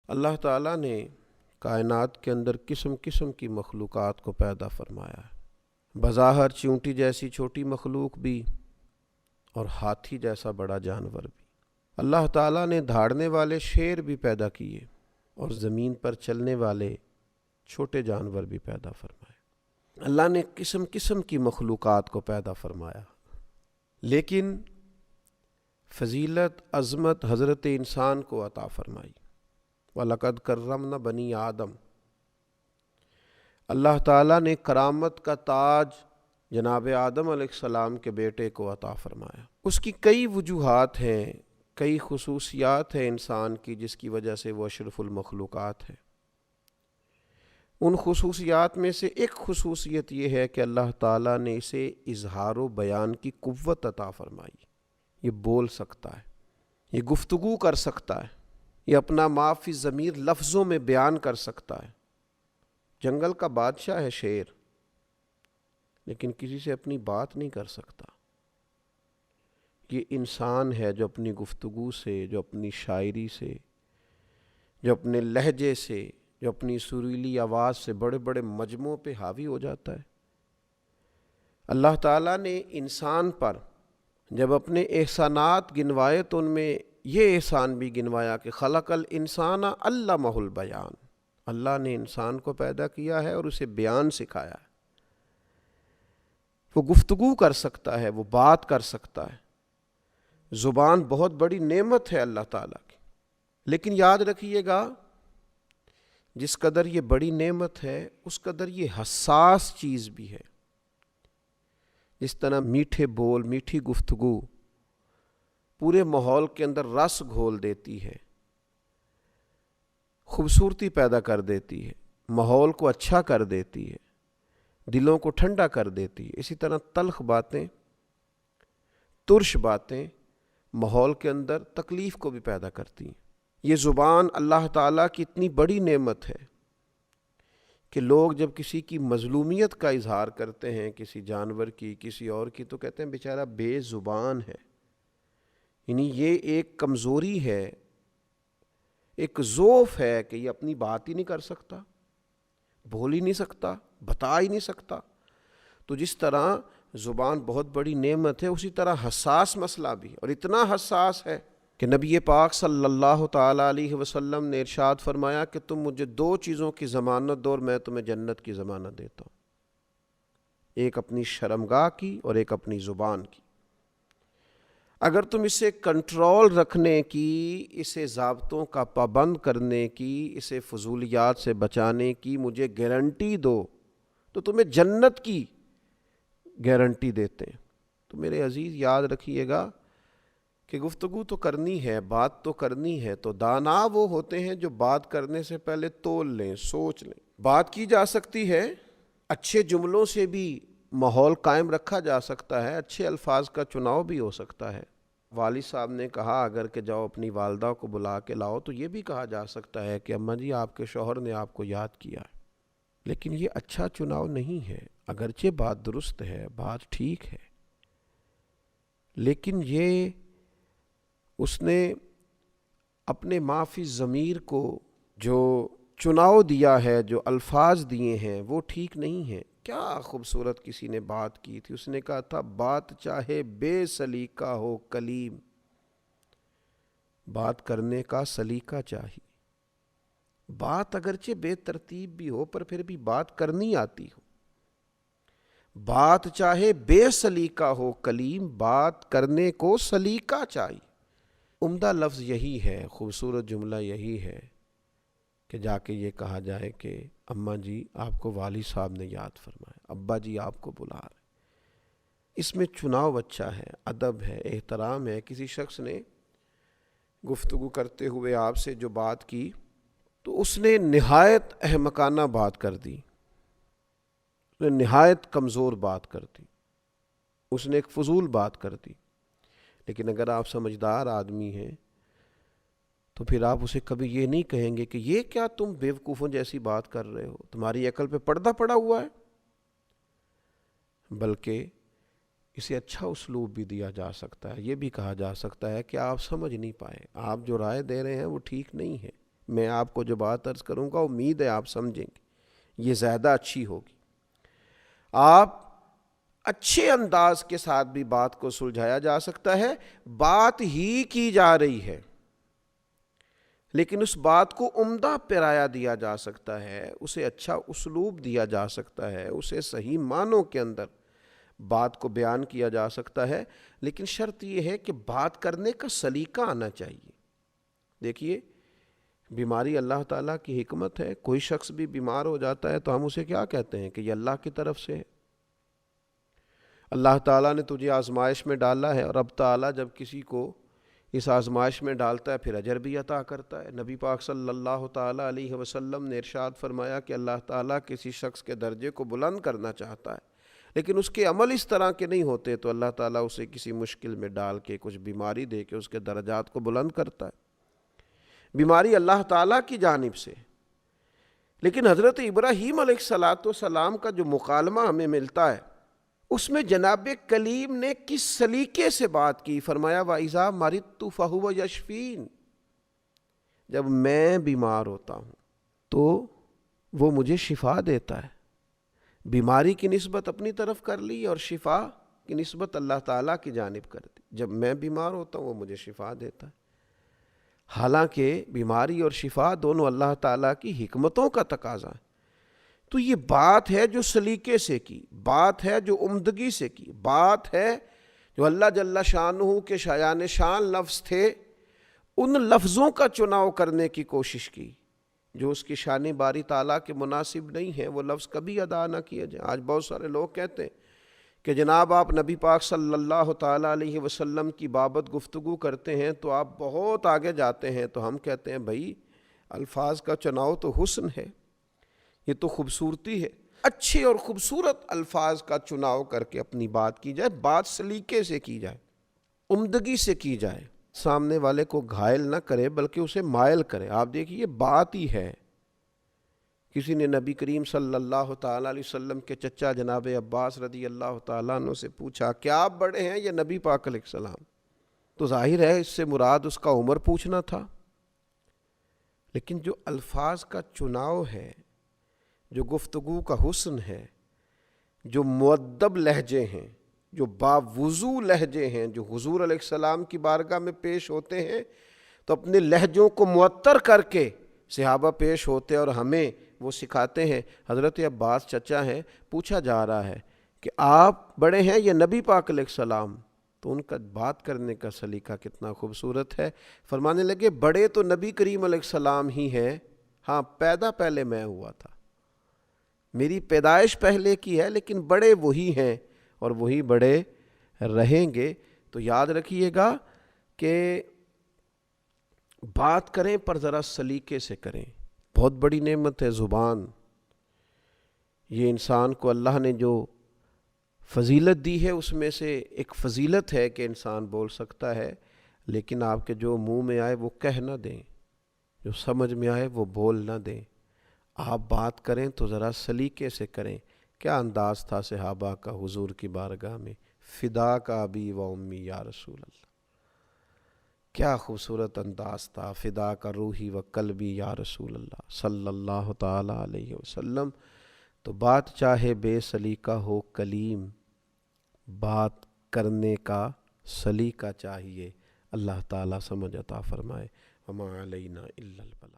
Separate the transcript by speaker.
Speaker 1: اللہ تعالیٰ نے کائنات کے اندر قسم قسم کی مخلوقات کو پیدا فرمایا ہے، بظاہر چیونٹی جیسی چھوٹی مخلوق بھی اور ہاتھی جیسا بڑا جانور بھی۔ اللہ تعالیٰ نے دھاڑنے والے شیر بھی پیدا کیے اور زمین پر چلنے والے چھوٹے جانور بھی پیدا فرمائے۔ اللہ نے قسم قسم کی مخلوقات کو پیدا فرمایا، لیکن فضیلت عظمت حضرت انسان کو عطا فرمائی۔ وَلَقَدْ كَرَّمْنَا بَنِي آدم، اللہ تعالیٰ نے کرامت کا تاج جناب آدم علیہ السلام کے بیٹے کو عطا فرمایا۔ اس کی کئی وجوہات ہیں، کئی خصوصیات ہیں انسان کی جس کی وجہ سے وہ اشرف المخلوقات ہے۔ ان خصوصیات میں سے ایک خصوصیت یہ ہے کہ اللہ تعالیٰ نے اسے اظہار و بیان کی قوت عطا فرمائی۔ یہ بول سکتا ہے، یہ گفتگو کر سکتا ہے، یہ اپنا ما فی الضمیر لفظوں میں بیان کر سکتا ہے۔ جنگل کا بادشاہ ہے شیر، لیکن کسی سے اپنی بات نہیں کر سکتا۔ یہ انسان ہے جو اپنی گفتگو سے، جو اپنی شاعری سے، جو اپنے لہجے سے، جو اپنی سریلی آواز سے بڑے بڑے مجموعوں پہ حاوی ہو جاتا ہے۔ اللہ تعالیٰ نے انسان پر جب اپنے احسانات گنوائے تو ان میں یہ احسان بھی گنوایا کہ خلق الانسان علمہ البیان، اللہ نے انسان کو پیدا کیا ہے اور اسے بیان سکھایا ہے۔ وہ گفتگو کر سکتا ہے، وہ بات کر سکتا ہے۔ زبان بہت بڑی نعمت ہے اللہ تعالیٰ کی، لیکن یاد رکھیے گا جس قدر یہ بڑی نعمت ہے اس قدر یہ حساس چیز بھی ہے۔ جس طرح میٹھے بول، میٹھی گفتگو پورے ماحول کے اندر رس گھول دیتی ہے، خوبصورتی پیدا کر دیتی ہے، ماحول کو اچھا کر دیتی ہے، دلوں کو ٹھنڈا کر دیتی ہے، اسی طرح تلخ باتیں، ترش باتیں ماحول کے اندر تکلیف کو بھی پیدا کرتی ہیں۔ یہ زبان اللہ تعالیٰ کی اتنی بڑی نعمت ہے کہ لوگ جب کسی کی مظلومیت کا اظہار کرتے ہیں، کسی جانور کی، کسی اور کی، تو کہتے ہیں بیچارہ بے زبان ہے۔ یعنی یہ ایک کمزوری ہے، ایک ضعف ہے کہ یہ اپنی بات ہی نہیں کر سکتا، بول ہی نہیں سکتا، بتا ہی نہیں سکتا۔ تو جس طرح زبان بہت بڑی نعمت ہے، اسی طرح حساس مسئلہ بھی، اور اتنا حساس ہے کہ نبی پاک صلی اللہ تعالیٰ علیہ وسلم نے ارشاد فرمایا کہ تم مجھے دو چیزوں کی ضمانت دو اور میں تمہیں جنت کی ضمانت دیتا ہوں، ایک اپنی شرمگاہ کی اور ایک اپنی زبان کی۔ اگر تم اسے کنٹرول رکھنے کی، اسے ضابطوں کا پابند کرنے کی، اسے فضولیات سے بچانے کی مجھے گارنٹی دو تو تمہیں جنت کی گارنٹی دیتے ہیں۔ تو میرے عزیز یاد رکھیے گا کہ گفتگو تو کرنی ہے، بات تو کرنی ہے، تو دانا وہ ہوتے ہیں جو بات کرنے سے پہلے تول لیں، سوچ لیں۔ بات کی جا سکتی ہے، اچھے جملوں سے بھی ماحول قائم رکھا جا سکتا ہے، اچھے الفاظ کا چناؤ بھی ہو سکتا ہے۔ والد صاحب نے کہا اگر کہ جاؤ اپنی والدہ کو بلا کے لاؤ، تو یہ بھی کہا جا سکتا ہے کہ اماں جی آپ کے شوہر نے آپ کو یاد کیا ہے، لیکن یہ اچھا چناؤ نہیں ہے۔ اگرچہ بات درست ہے، بات ٹھیک ہے، لیکن یہ اس نے اپنے ما فی الضمیر کو جو چناؤ دیا ہے، جو الفاظ دیے ہیں، وہ ٹھیک نہیں ہیں۔ کیا خوبصورت کسی نے بات کی تھی، اس نے کہا تھا بات چاہے بے سلیقہ ہو کلیم، بات کرنے کا سلیقہ چاہیے۔ بات اگرچہ بے ترتیب بھی ہو پر پھر بھی بات کرنی آتی ہو۔ بات چاہے بے سلیقہ ہو کلیم، بات کرنے کو سلیقہ چاہیے۔ عمدہ لفظ یہی ہے، خوبصورت جملہ یہی ہے کہ جا کے یہ کہا جائے کہ اماں جی آپ کو والد صاحب نے یاد فرمایا، ابا جی آپ کو بلا رہے۔ اس میں چناؤ اچھا ہے، ادب ہے، احترام ہے۔ کسی شخص نے گفتگو کرتے ہوئے آپ سے جو بات کی تو اس نے نہایت احمقانہ بات کر دی، اس نے نہایت کمزور بات کر دی، اس نے ایک فضول بات کر دی۔ لیکن اگر آپ سمجھدار آدمی ہیں تو پھر آپ اسے کبھی یہ نہیں کہیں گے کہ یہ کیا تم بیوقوفوں جیسی بات کر رہے ہو، تمہاری عقل پہ پردہ پڑا ہوا ہے، بلکہ اسے اچھا اسلوب بھی دیا جا سکتا ہے۔ یہ بھی کہا جا سکتا ہے کہ آپ سمجھ نہیں پائے، آپ جو رائے دے رہے ہیں وہ ٹھیک نہیں ہے، میں آپ کو جو بات عرض کروں گا امید ہے آپ سمجھیں گے، یہ زیادہ اچھی ہوگی۔ آپ اچھے انداز کے ساتھ بھی بات کو سلجھایا جا سکتا ہے، بات ہی کی جا رہی ہے لیکن اس بات کو عمدہ پیرایا دیا جا سکتا ہے، اسے اچھا اسلوب دیا جا سکتا ہے، اسے صحیح معنوں کے اندر بات کو بیان کیا جا سکتا ہے، لیکن شرط یہ ہے کہ بات کرنے کا سلیقہ آنا چاہیے۔ دیکھیے، بیماری اللہ تعالیٰ کی حکمت ہے، کوئی شخص بھی بیمار ہو جاتا ہے تو ہم اسے کیا کہتے ہیں کہ یہ اللہ کی طرف سے ہے، اللہ تعالیٰ نے تجھے آزمائش میں ڈالا ہے، اور اب تعالیٰ جب کسی کو اس آزمائش میں ڈالتا ہے پھر اجر بھی عطا کرتا ہے۔ نبی پاک صلی اللہ تعالیٰ علیہ وسلم نے ارشاد فرمایا کہ اللہ تعالیٰ کسی شخص کے درجے کو بلند کرنا چاہتا ہے لیکن اس کے عمل اس طرح کے نہیں ہوتے تو اللہ تعالیٰ اسے کسی مشکل میں ڈال کے کچھ بیماری دے کے اس کے درجات کو بلند کرتا ہے۔ بیماری اللہ تعالیٰ کی جانب سے، لیکن حضرت ابراہیم علیہ السلام کا جو مکالمہ ہمیں ملتا ہے اس میں جناب کلیم نے کس سلیقے سے بات کی، فرمایا وَإِذَا مَرِضْتُ فَهُوَ يَشْفِينِ، جب میں بیمار ہوتا ہوں تو وہ مجھے شفا دیتا ہے۔ بیماری کی نسبت اپنی طرف کر لی اور شفا کی نسبت اللہ تعالیٰ کی جانب کر دی، جب میں بیمار ہوتا ہوں وہ مجھے شفا دیتا ہے۔ حالانکہ بیماری اور شفا دونوں اللہ تعالیٰ کی حکمتوں کا تقاضا ہے۔ تو یہ بات ہے جو سلیقے سے کی، بات ہے جو عمدگی سے کی، بات ہے جو اللہ جل شانہ کے شایان شان لفظ تھے ان لفظوں کا چناؤ کرنے کی کوشش کی جو اس کی شان باری تعالیٰ کے مناسب نہیں ہے، وہ لفظ کبھی ادا نہ کیے جائیں۔ آج بہت سارے لوگ کہتے ہیں کہ جناب آپ نبی پاک صلی اللہ تعالیٰ علیہ وسلم کی بابت گفتگو کرتے ہیں تو آپ بہت آگے جاتے ہیں، تو ہم کہتے ہیں بھائی الفاظ کا چناؤ تو حسن ہے، یہ تو خوبصورتی ہے، اچھے اور خوبصورت الفاظ کا چناؤ کر کے اپنی بات کی جائے، بات سلیقے سے کی جائے، عمدگی سے کی جائے، سامنے والے کو گھائل نہ کرے بلکہ اسے مائل کرے۔ آپ دیکھیے بات ہی ہے، کسی نے نبی کریم صلی اللہ تعالیٰ علیہ وسلم کے چچا جناب عباس رضی اللہ تعالیٰ عنہ سے پوچھا کیا آپ بڑے ہیں یا نبی پاک علیہ السلام؟ تو ظاہر ہے اس سے مراد اس کا عمر پوچھنا تھا، لیکن جو الفاظ کا چناؤ ہے، جو گفتگو کا حسن ہے، جو مؤدب لہجے ہیں، جو باوضو لہجے ہیں، جو حضور علیہ السلام کی بارگاہ میں پیش ہوتے ہیں تو اپنے لہجوں کو معطر کر کے صحابہ پیش ہوتے اور ہمیں وہ سکھاتے ہیں۔ حضرت عباس چچا ہیں، پوچھا جا رہا ہے کہ آپ بڑے ہیں یا نبی پاک علیہ السلام؟ تو ان کا بات کرنے کا سلیقہ کتنا خوبصورت ہے، فرمانے لگے بڑے تو نبی کریم علیہ السلام ہی ہیں، ہاں پیدا پہلے میں ہوا تھا، میری پیدائش پہلے کی ہے، لیکن بڑے وہی ہیں اور وہی بڑے رہیں گے۔ تو یاد رکھیے گا کہ بات کریں پر ذرا سلیقے سے کریں۔ بہت بڑی نعمت ہے زبان، یہ انسان کو اللہ نے جو فضیلت دی ہے اس میں سے ایک فضیلت ہے کہ انسان بول سکتا ہے، لیکن آپ کے جو منہ میں آئے وہ کہہ نہ دیں، جو سمجھ میں آئے وہ بول نہ دیں۔ آپ بات کریں تو ذرا سلیقے سے کریں۔ کیا انداز تھا صحابہ کا حضور کی بارگاہ میں، فدا کا ابی و امی یا رسول اللہ، کیا خوبصورت انداز تھا، فدا کا روحی و قلبی یا رسول اللہ صلی اللہ تعالیٰ علیہ وسلم۔ تو بات چاہے بے سلیقہ ہو کلیم، بات کرنے کا سلیقہ چاہیے۔ اللہ تعالیٰ سمجھ عطا فرمائے۔ وما علینا الا البلاغ۔